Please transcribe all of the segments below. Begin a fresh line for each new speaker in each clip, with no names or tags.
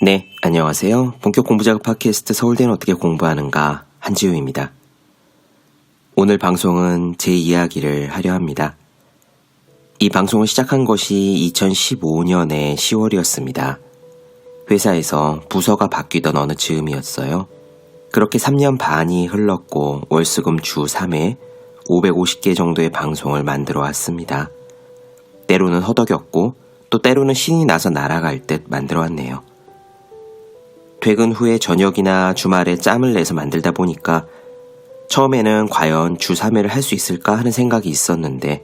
네, 안녕하세요. 본격 공부작업 팟캐스트 서울대는 어떻게 공부하는가 한지우입니다. 오늘 방송은 제 이야기를 하려 합니다. 이 방송을 시작한 것이 2015년의 10월이었습니다. 회사에서 부서가 바뀌던 어느 즈음이었어요. 그렇게 3년 반이 흘렀고 월수금 주 3회 550개 정도의 방송을 만들어 왔습니다. 때로는 허덕였고 또 때로는 신이 나서 날아갈 듯 만들어 왔네요. 퇴근 후에 저녁이나 주말에 짬을 내서 만들다 보니까 처음에는 과연 주 3회를 할 수 있을까 하는 생각이 있었는데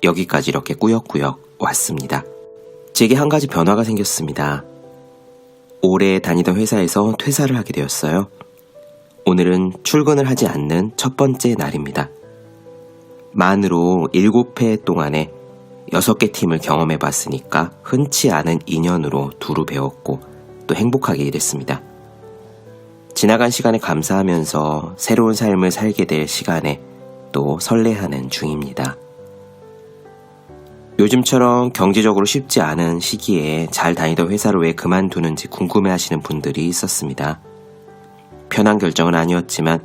여기까지 이렇게 꾸역꾸역 왔습니다. 제게 한 가지 변화가 생겼습니다. 오래 다니던 회사에서 퇴사를 하게 되었어요. 오늘은 출근을 하지 않는 첫 번째 날입니다. 만으로 7회 동안에 6개 팀을 경험해 봤으니까 흔치 않은 인연으로 두루 배웠고 또 행복하게 일했습니다. 지나간 시간에 감사하면서 새로운 삶을 살게 될 시간에 또 설레하는 중입니다. 요즘처럼 경제적으로 쉽지 않은 시기에 잘 다니던 회사를 왜 그만두는지 궁금해하시는 분들이 있었습니다. 편한 결정은 아니었지만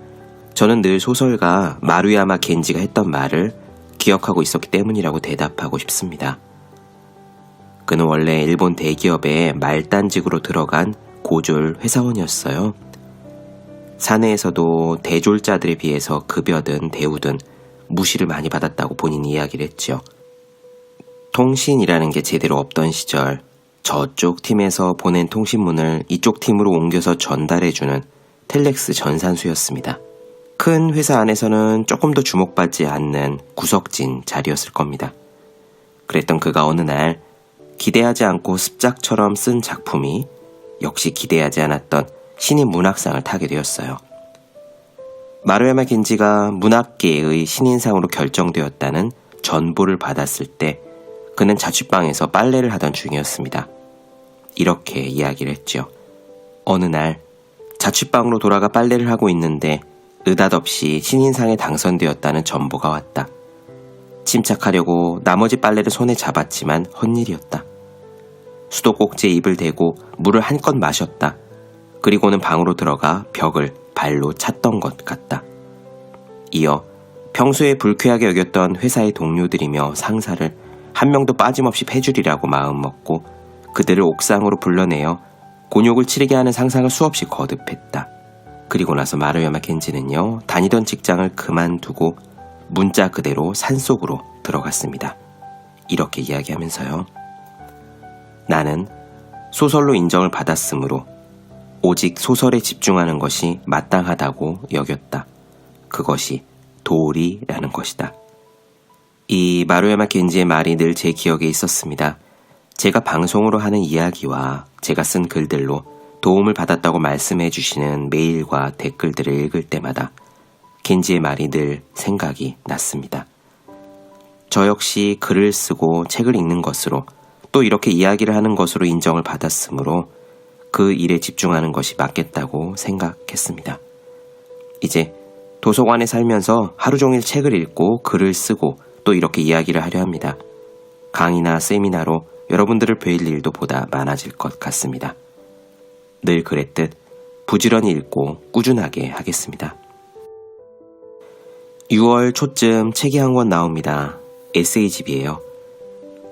저는 늘 소설가 마루야마 겐지가 했던 말을 기억하고 있었기 때문이라고 대답하고 싶습니다. 그는 원래 일본 대기업의 말단직으로 들어간 고졸 회사원이었어요. 사내에서도 대졸자들에 비해서 급여든 대우든 무시를 많이 받았다고 본인이 이야기를 했죠. 통신이라는 게 제대로 없던 시절 저쪽 팀에서 보낸 통신문을 이쪽 팀으로 옮겨서 전달해주는 텔렉스 전산수였습니다. 큰 회사 안에서는 조금 더 주목받지 않는 구석진 자리였을 겁니다. 그랬던 그가 어느 날 기대하지 않고 습작처럼 쓴 작품이 역시 기대하지 않았던 신인 문학상을 타게 되었어요. 마루야마 겐지가 문학계의 신인상으로 결정되었다는 전보를 받았을 때 그는 자취방에서 빨래를 하던 중이었습니다. 이렇게 이야기를 했죠. 어느 날 자취방으로 돌아가 빨래를 하고 있는데 느닷없이 신인상에 당선되었다는 전보가 왔다. 침착하려고 나머지 빨래를 손에 잡았지만 헛일이었다. 수도꼭지에 입을 대고 물을 한껏 마셨다. 그리고는 방으로 들어가 벽을 발로 찼던 것 같다. 이어 평소에 불쾌하게 여겼던 회사의 동료들이며 상사를 한 명도 빠짐없이 패주리라고 마음먹고 그들을 옥상으로 불러내어 곤욕을 치르게 하는 상상을 수없이 거듭했다. 그리고 나서 마루야마 겐지는요, 다니던 직장을 그만두고 문자 그대로 산속으로 들어갔습니다. 이렇게 이야기하면서요. 나는 소설로 인정을 받았으므로 오직 소설에 집중하는 것이 마땅하다고 여겼다. 그것이 도리라는 것이다. 이 마루야마 겐지의 말이 늘 제 기억에 있었습니다. 제가 방송으로 하는 이야기와 제가 쓴 글들로 도움을 받았다고 말씀해 주시는 메일과 댓글들을 읽을 때마다 겐지의 말이 늘 생각이 났습니다. 저 역시 글을 쓰고 책을 읽는 것으로 또 이렇게 이야기를 하는 것으로 인정을 받았으므로 그 일에 집중하는 것이 맞겠다고 생각했습니다. 이제 도서관에 살면서 하루 종일 책을 읽고 글을 쓰고 또 이렇게 이야기를 하려 합니다. 강의나 세미나로 여러분들을 뵐 일도 보다 많아질 것 같습니다. 늘 그랬듯 부지런히 읽고 꾸준하게 하겠습니다. 6월 초쯤 책이 한 권 나옵니다. 에세이집이에요.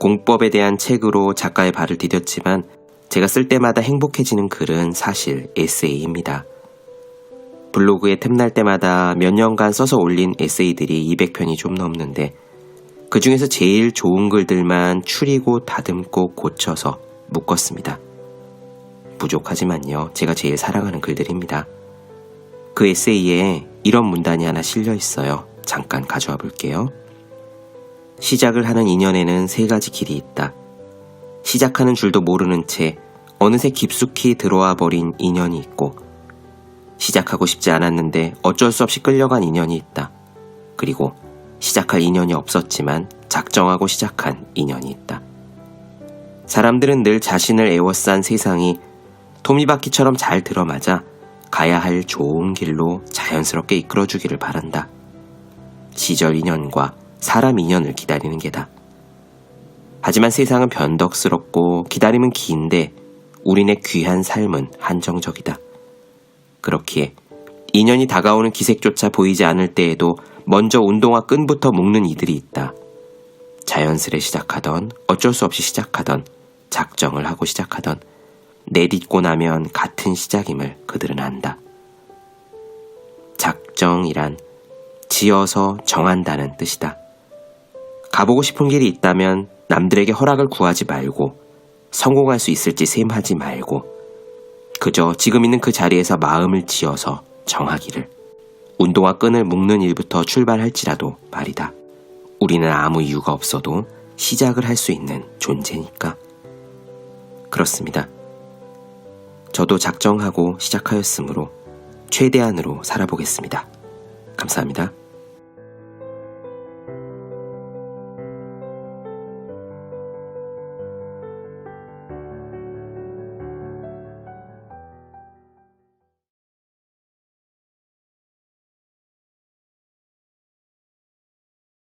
공법에 대한 책으로 작가의 발을 디뎠지만 제가 쓸 때마다 행복해지는 글은 사실 에세이입니다. 블로그에 틈날 때마다 몇 년간 써서 올린 에세이들이 200편이 좀 넘는데 그 중에서 제일 좋은 글들만 추리고 다듬고 고쳐서 묶었습니다. 부족하지만요, 제가 제일 사랑하는 글들입니다. 그 에세이에 이런 문단이 하나 실려 있어요. 잠깐 가져와 볼게요. 시작을 하는 인연에는 3가지 길이 있다. 시작하는 줄도 모르는 채 어느새 깊숙이 들어와 버린 인연이 있고, 시작하고 싶지 않았는데 어쩔 수 없이 끌려간 인연이 있다. 그리고 시작할 인연이 없었지만 작정하고 시작한 인연이 있다. 사람들은 늘 자신을 에워싼 세상이 토미바퀴처럼 잘 들어맞아 가야 할 좋은 길로 자연스럽게 이끌어주기를 바란다. 시절 인연과 사람 인연을 기다리는 게다. 하지만 세상은 변덕스럽고 기다림은 긴데 우리네 귀한 삶은 한정적이다. 그렇기에 인연이 다가오는 기색조차 보이지 않을 때에도 먼저 운동화 끈부터 묶는 이들이 있다. 자연스레 시작하던, 어쩔 수 없이 시작하던, 작정을 하고 시작하던, 내딛고 나면 같은 시작임을 그들은 안다. 작정이란 지어서 정한다는 뜻이다. 가보고 싶은 길이 있다면 남들에게 허락을 구하지 말고, 성공할 수 있을지 셈하지 말고, 그저 지금 있는 그 자리에서 마음을 지어서 정하기를. 운동화 끈을 묶는 일부터 출발할지라도 말이다. 우리는 아무 이유가 없어도 시작을 할 수 있는 존재니까. 그렇습니다. 저도 작정하고 시작하였으므로 최대한으로 살아보겠습니다. 감사합니다.